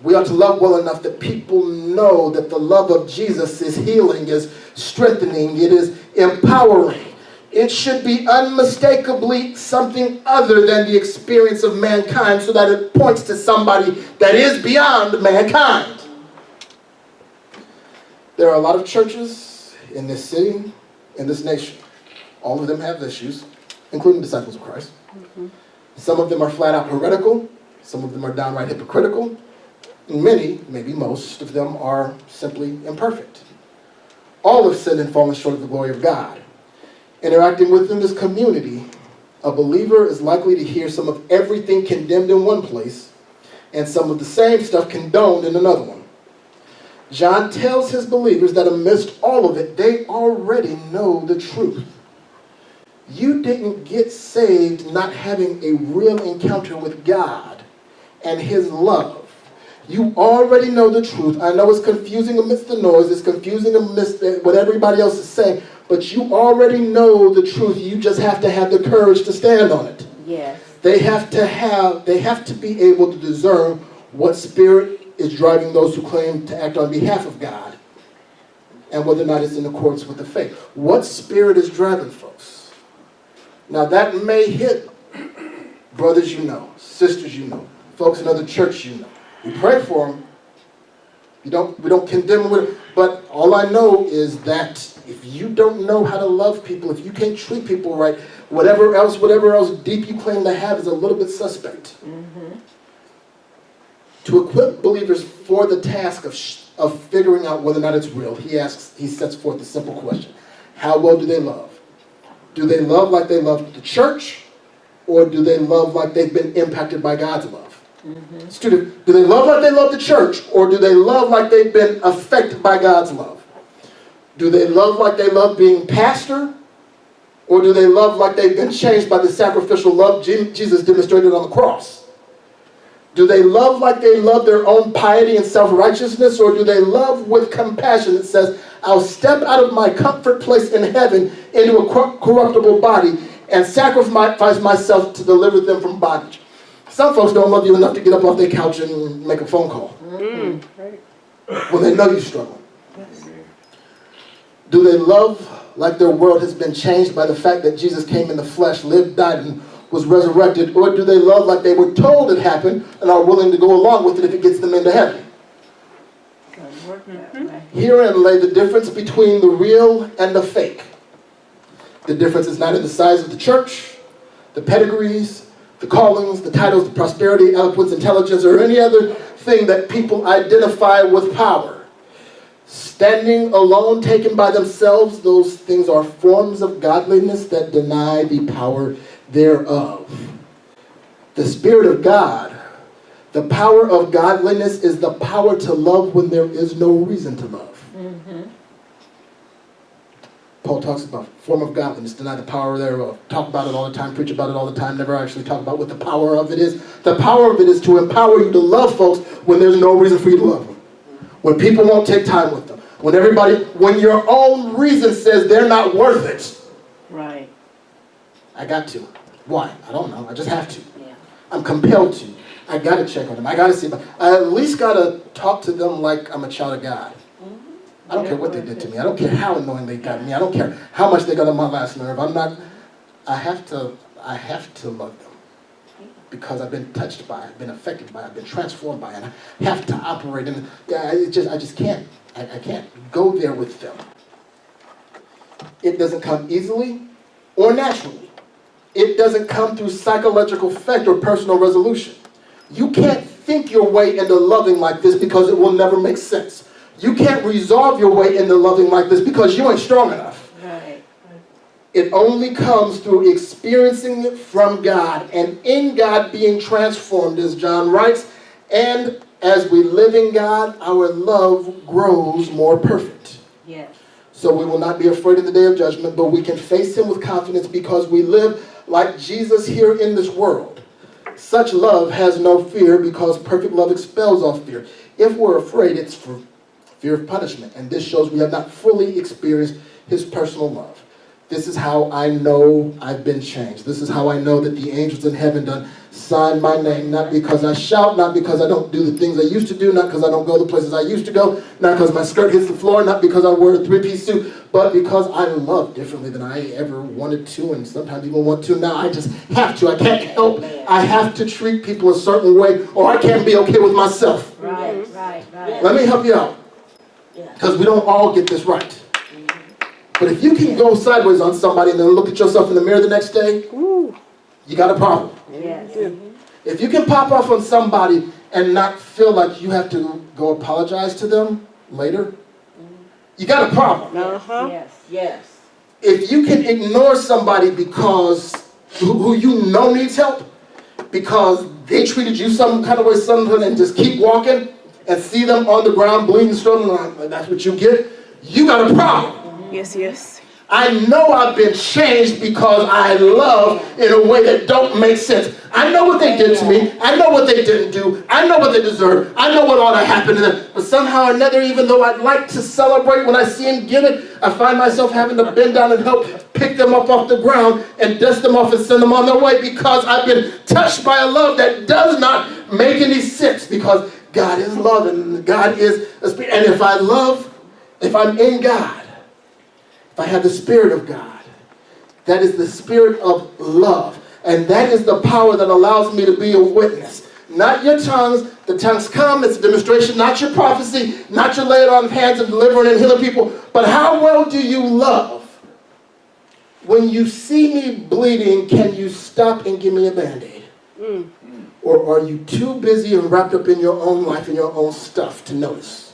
We ought to love well enough that people know that the love of Jesus is healing, is strengthening, it is empowering. It should be unmistakably something other than the experience of mankind, so that it points to somebody that is beyond mankind. There are a lot of churches in this city, in this nation. All of them have issues, including Disciples of Christ. Some of them are flat out heretical. Some of them are downright hypocritical. And many, maybe most of them, are simply imperfect. All have sinned and fallen short of the glory of God. Interacting within this community, a believer is likely to hear some of everything condemned in one place and some of the same stuff condoned in another one. John tells his believers that amidst all of it, they already know the truth. You didn't get saved not having a real encounter with God and his love. You already know the truth. I know it's confusing amidst the noise. It's confusing amidst what everybody else is saying. But you already know the truth. You just have to have the courage to stand on it. Yes. They have to be able to discern what spirit is driving those who claim to act on behalf of God, and whether or not it's in accordance with the faith. What spirit is driving folks? Now that may hit brothers you know, sisters you know, folks in other churches you know. We pray for them. We don't condemn them, but all I know is that if you don't know how to love people, if you can't treat people right, whatever else deep you claim to have is a little bit suspect. To equip believers for the task of figuring out whether or not it's real, he sets forth a simple question: how well do they love? Do they love like they love the church, or do they love like they've been impacted by God's love? Student, do they love like they love the church, or do they love like they've been affected by God's love? Do they love like they love being pastor, or do they love like they've been changed by the sacrificial love Jesus demonstrated on the cross? Do they love like they love their own piety and self-righteousness, or do they love with compassion that says, I'll step out of my comfort place in heaven into a corruptible body and sacrifice myself to deliver them from bondage? Some folks don't love you enough to get up off their couch and make a phone call when they know you're struggling. Do they love like their world has been changed by the fact that Jesus came in the flesh, lived, died, and was resurrected? Or do they love like they were told it happened and are willing to go along with it if it gets them into heaven? Herein lay the difference between the real and the fake. The difference is not in the size of the church, the pedigrees, the callings, the titles, the prosperity, eloquence, intelligence, or any other thing that people identify with power. Standing alone, taken by themselves, those things are forms of godliness that deny the power thereof. The Spirit of God, the power of godliness, is the power to love when there is no reason to love. Paul talks about form of godliness, deny the power thereof. Talk about it all the time, preach about it all the time, never actually talk about what the power of it is. The power of it is to empower you to love folks when there's no reason for you to love them. When people won't take time with them. When your own reason says they're not worth it. Right. I got to. Why? I don't know. I just have to. Yeah. I'm compelled to. I got to check on them. I got to see them. I at least got to talk to them like I'm a child of God. I don't care what they did to me. I don't care how annoying they got me. I don't care how much they got on my last nerve. I have to love them because I've been touched by, I've been affected by, I've been transformed by, and I have to operate in it. I just can't. I can't go there with them. It doesn't come easily or naturally. It doesn't come through psychological effect or personal resolution. You can't think your way into loving like this because it will never make sense. You can't resolve your way into loving like this because you ain't strong enough. Right. It only comes through experiencing it from God and in God being transformed, as John writes, and as we live in God, our love grows more perfect. Yes. So we will not be afraid in the day of judgment, but we can face him with confidence because we live like Jesus here in this world. Such love has no fear because perfect love expels all fear. If we're afraid, it's for fear of punishment. And this shows we have not fully experienced his personal love. This is how I know I've been changed. This is how I know that the angels in heaven sign my name, not because I shout, not because I don't do the things I used to do, not because I don't go the places I used to go, not because my skirt hits the floor, not because I wear a three-piece suit, but because I love differently than I ever wanted to, and sometimes even want to. Now I just have to. I can't help. I have to treat people a certain way, or I can't be okay with myself. Right. Let me help you out, because we don't all get this right. But if you can go sideways on somebody and then look at yourself in the mirror the next day, you got a problem. Yes. If you can pop off on somebody and not feel like you have to go apologize to them later, you got a problem. Yes. If you can ignore somebody because who you know needs help, because they treated you some kind of way, something, and just keep walking and see them on the ground bleeding, struggling, and that's what you get, you got a problem. Yes. I know I've been changed because I love in a way that don't make sense. I know what they did to me. I know what they didn't do. I know what they deserve. I know what ought to happen to them. But somehow or another, even though I'd like to celebrate when I see them get it, I find myself having to bend down and help pick them up off the ground and dust them off and send them on their way, because I've been touched by a love that does not make any sense, because God is love and God is a spirit. And if I love, if I'm in God, I have the Spirit of God. That is the spirit of love. And that is the power that allows me to be a witness. Not your tongues. The tongues come. It's a demonstration. Not your prophecy. Not your laying on of hands and delivering and healing people. But how well do you love? When you see me bleeding, can you stop and give me a Band-Aid? Or are you too busy and wrapped up in your own life and your own stuff to notice?